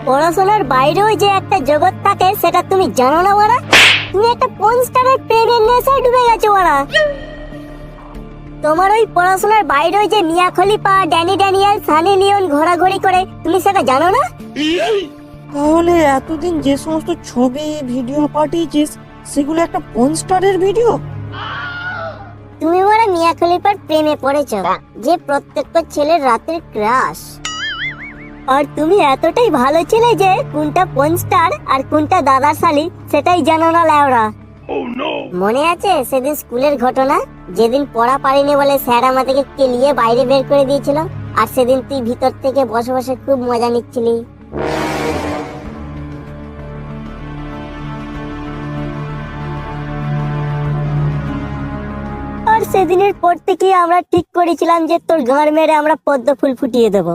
পড়াশোনার বাইরেও যে একটা জগৎ থাকে সেটা তুমি জানো না ওরা? তুমি একটা পর্ন স্টারের প্রেমের নেশায় ডুবে গেছো ওরা। তোমার ওই পড়াশোনার বাইরেও যে মিয়া খলিফা, ড্যানি ড্যানিয়েল, সানি লিওন ঘোরাঘুরি করে, তুমি সেটা জানো না? তাহলে এতদিন যে সমস্ত ছবি ভিডিও পাঠিয়েছিস সেগুলো একটা পর্ন স্টারের ভিডিও? তুমি ওরা মিয়া খলিফার প্রেমে পড়েছো, যে প্রত্যেকটা ছেলের রাতের ক্রাশ। আর তুমি এতটাই ভালো ছেলে যে কোনটা পর্ন স্টার আর কোনটা দাদার শালি সেটাই জানো না ল্যাওড়া। মনে আছে সেদিন স্কুলের ঘটনা, যেদিন পড়া পারিনি বলে স্যার আমাদেরকে কেলিয়ে বাইরে বের করে দিয়েছিল, আর সেদিন তুই ভিতর থেকে বসে বসে খুব মজা নিচ্ছিলি। আর সেদিনের পর থেকে আমরা ঠিক করেছিলাম যে তোর গাঁড় মেরে আমরা পদ্ম ফুল ফুটিয়ে দেবো।